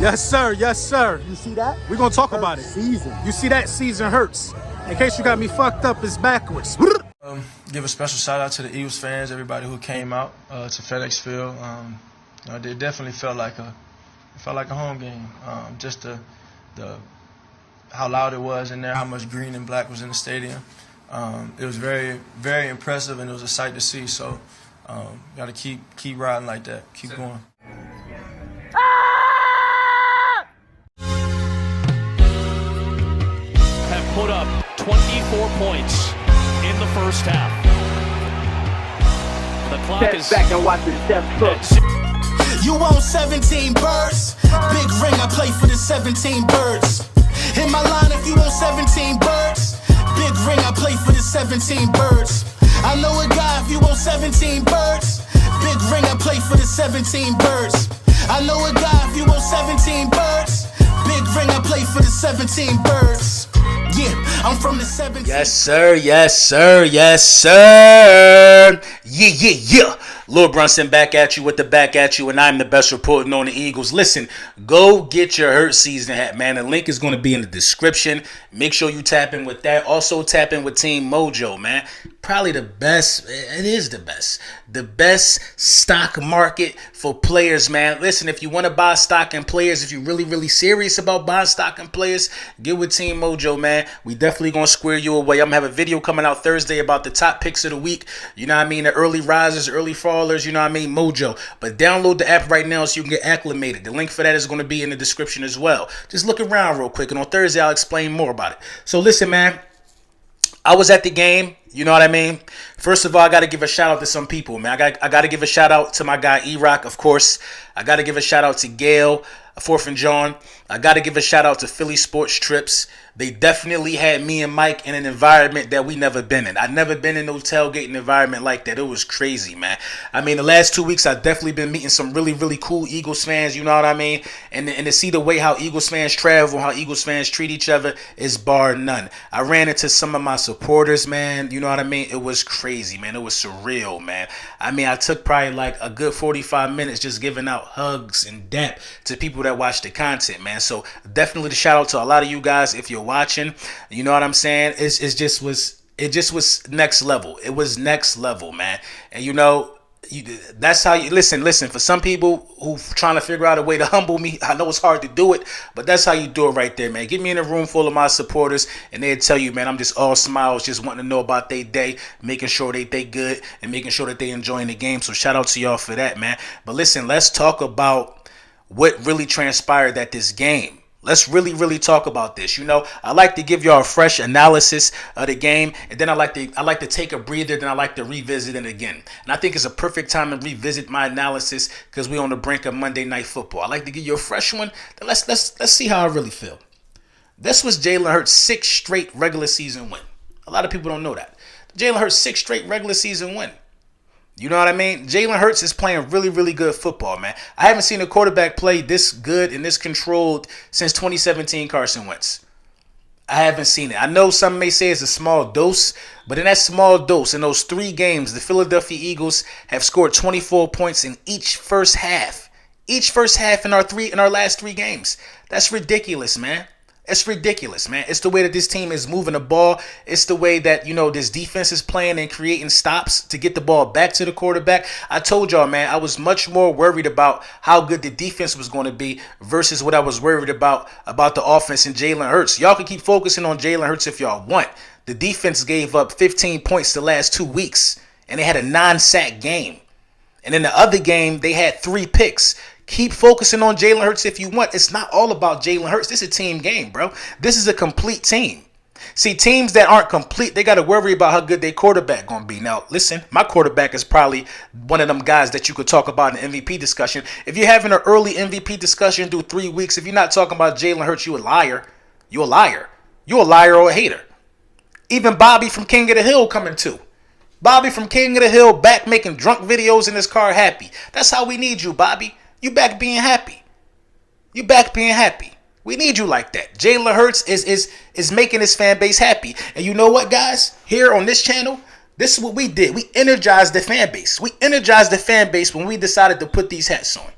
Yes, sir. Yes, sir. You see that? We're going to talk about it. Season. You see that? Season hurts. In case you got me fucked up, it's backwards. Give a special shout out to the Eagles fans, everybody who came out to FedEx Field. It definitely felt like a home game. Just the how loud it was in there, how much green and black was in the stadium. It was very, very impressive, and it was a sight to see. So, got to keep riding like that, keep going. Have put up 24 points in the first half. The clock is back and watch the step cook. You own 17 birds. Big ring, I play for the 17 birds. In my line, if you own 17 birds. Big ring, I play for the 17 birds. I know a guy if you own 17 birds. Big ring, I play for the 17 birds. I know a guy if you own 17 birds. Big ring, I play for the 17 birds. Yeah, I'm from the 17. Yes, sir. Yes, sir. Yes, sir. Yeah. Lord Brunson back at you with the back at you, and I'm the best reporting on the Eagles. Listen, go get your hurt season hat, man. The link is going to be in the description. Make sure you tap in with that. Also tap in with Team Mojo, man. Probably the best. It is the best. The best stock market for players, man. Listen, if you want to buy stock in players, if you're really, really serious about buying stock in players, get with Team Mojo, man. We definitely going to square you away. I'm going to have a video coming out Thursday about the top picks of the week. You know what I mean? The early risers, early fallers, you know what I mean? Mojo. But download the app right now so you can get acclimated. The link for that is going to be in the description as well. Just look around real quick, and on Thursday I'll explain more about it. So listen, man. I was at the game, you know what I mean? First of all, I got to give a shout out to some people, man. I got to give a shout out to my guy E-Rock, of course. I got to give a shout out to Gail, Fourth and John. I got to give a shout out to Philly Sports Trips. They definitely had me and Mike in an environment that we never been in. I've never been in no tailgating environment like that. It was crazy, man. I mean, the last 2 weeks, I've definitely been meeting some really, really cool Eagles fans, you know what I mean? And to see the way how Eagles fans travel, how Eagles fans treat each other is bar none. I ran into some of my supporters, man. You know what I mean? It was crazy, man. It was surreal, man. I mean, I took probably like a good 45 minutes just giving out hugs and dap to people that watch the content, man. So definitely the shout out to a lot of you guys if you're watching. You know what I'm saying? It just was next level. It was next level, man. And you know, that's how you listen. For some people who trying to figure out a way to humble me, I know it's hard to do it, but that's how you do it right there, man. Get me in a room full of my supporters, and they'll tell you, man, I'm just all smiles, just wanting to know about their day, making sure they good, and making sure that they enjoying the game. So shout out to y'all for that, man. But listen, let's talk about what really transpired at this game. Let's really, really talk about this. You know, I like to give y'all a fresh analysis of the game, and then I like to take a breather, then I like to revisit it again. And I think it's a perfect time to revisit my analysis because we're on the brink of Monday Night Football. I like to give you a fresh one. Then let's see how I really feel. This was Jalen Hurts' 6th straight regular season win. A lot of people don't know that. Jalen Hurts' 6th straight regular season win. You know what I mean? Jalen Hurts is playing really, really good football, man. I haven't seen a quarterback play this good and this controlled since 2017 Carson Wentz. I haven't seen it. I know some may say it's a small dose, but in that small dose, in those 3 games, the Philadelphia Eagles have scored 24 points in each first half. Each first half in our last 3 games. That's ridiculous, man. It's ridiculous, man. It's the way that this team is moving the ball. It's the way that, you know, this defense is playing and creating stops to get the ball back to the quarterback. I told y'all, man, I was much more worried about how good the defense was going to be versus what I was worried about the offense and Jalen Hurts. Y'all can keep focusing on Jalen Hurts if y'all want. The defense gave up 15 points the last 2 weeks, and they had a 9-sack game. And in the other game, they had 3 picks. Keep focusing on Jalen Hurts if you want. It's not all about Jalen Hurts. This is a team game, bro. This is a complete team. See, teams that aren't complete, they got to worry about how good their quarterback going to be. Now, listen, my quarterback is probably one of them guys that you could talk about in the MVP discussion. If you're having an early MVP discussion through 3 weeks, if you're not talking about Jalen Hurts, you a liar. You a liar. You a liar or a hater. Even Bobby from King of the Hill coming too. Bobby from King of the Hill back making drunk videos in his car happy. That's how we need you, Bobby. You back being happy. You back being happy. We need you like that. Jalen Hurts is making his fan base happy. And you know what, guys? Here on this channel, this is what we did. We energized the fan base. We energized the fan base when we decided to put these hats on.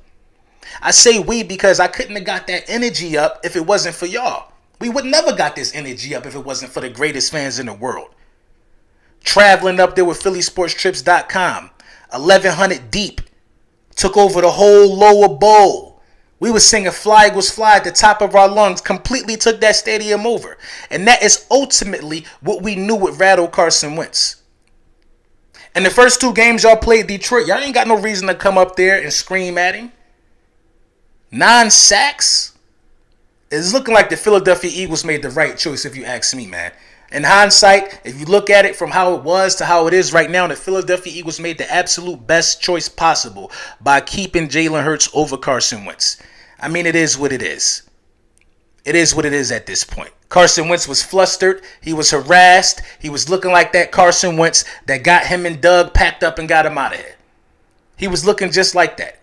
I say we because I couldn't have got that energy up if it wasn't for y'all. We would never got this energy up if it wasn't for the greatest fans in the world. Traveling up there with PhillySportsTrips.com, 1,100 deep, took over the whole lower bowl. We were singing Fly Eagles Fly at the top of our lungs, completely took that stadium over. And that is ultimately what we knew would rattle Carson Wentz. And the first 2 games y'all played Detroit, y'all ain't got no reason to come up there and scream at him. 9 sacks. It's looking like the Philadelphia Eagles made the right choice if you ask me, man. In hindsight, if you look at it from how it was to how it is right now, the Philadelphia Eagles made the absolute best choice possible by keeping Jalen Hurts over Carson Wentz. I mean, it is what it is. It is what it is at this point. Carson Wentz was flustered. He was harassed. He was looking like that Carson Wentz that got him and Doug packed up and got him out of here. He was looking just like that.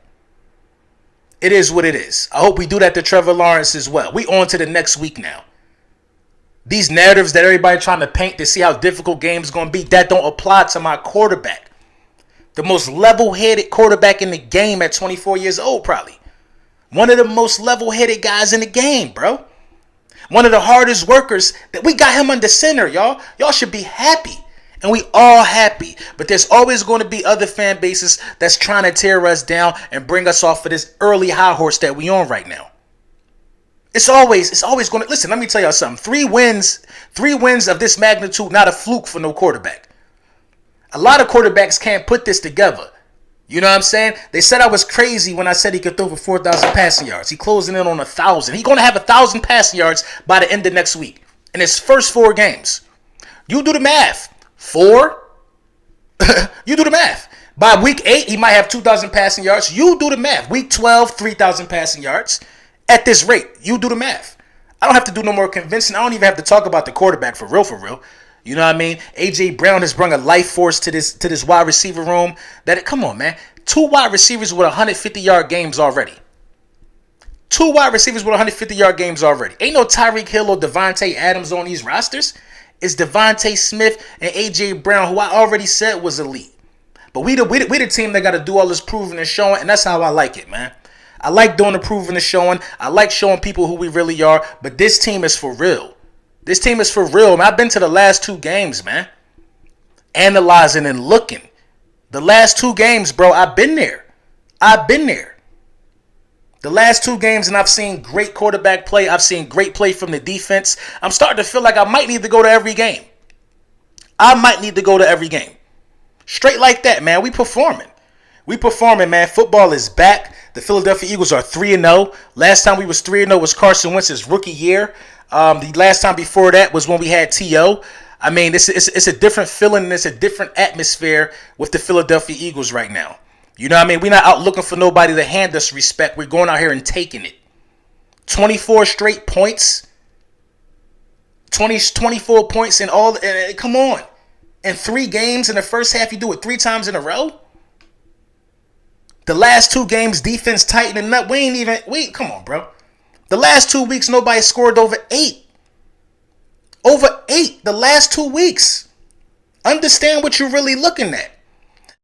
It is what it is. I hope we do that to Trevor Lawrence as well. We on to the next week now. These narratives that everybody trying to paint to see how difficult games going to be, that don't apply to my quarterback. The most level-headed quarterback in the game at 24 years old, probably. One of the most level-headed guys in the game, bro. One of the hardest workers. That we got him under center, y'all. Y'all should be happy. And we all happy. But there's always going to be other fan bases that's trying to tear us down and bring us off of this early high horse that we on right now. It's always going to, listen, let me tell y'all something. 3 wins of this magnitude, not a fluke for no quarterback. A lot of quarterbacks can't put this together. You know what I'm saying? They said I was crazy when I said he could throw for 4,000 passing yards. He closing in on 1,000. He's going to have 1,000 passing yards by the end of next week in his first 4 games. You do the math. 4? You do the math. By week 8, he might have 2,000 passing yards. You do the math. Week 12, 3,000 passing yards. At this rate, you do the math. I don't have to do no more convincing. I don't even have to talk about the quarterback for real. You know what I mean? A.J. Brown has brought a life force to this wide receiver room. Come on, man. 2 wide receivers with 150-yard games already. 2 wide receivers with 150-yard games already. Ain't no Tyreek Hill or Devontae Adams on these rosters. It's Devontae Smith and A.J. Brown, who I already said was elite. But we the team that got to do all this proving and showing, and that's how I like it, man. I like doing the proving and showing. I like showing people who we really are. But this team is for real. This team is for real, man. I've been to the last 2 games, man. Analyzing and looking. The last 2 games, bro, I've been there. The last 2 games, and I've seen great quarterback play. I've seen great play from the defense. I'm starting to feel like I might need to go to every game. Straight like that, man. We performing, man. Football is back. The Philadelphia Eagles are 3-0. Last time we was 3-0 was Carson Wentz's rookie year. The last time before that was when we had T.O. I mean, it's a different feeling and it's a different atmosphere with the Philadelphia Eagles right now. You know what I mean? We're not out looking for nobody to hand us respect. We're going out here and taking it. 24 straight points. 24 points in all. Come on. In 3 games in the first half, you do it 3 times in a row? The last 2 games, defense tightening up. Come on, bro. The last 2 weeks, nobody scored over 8. Over 8 the last 2 weeks. Understand what you're really looking at.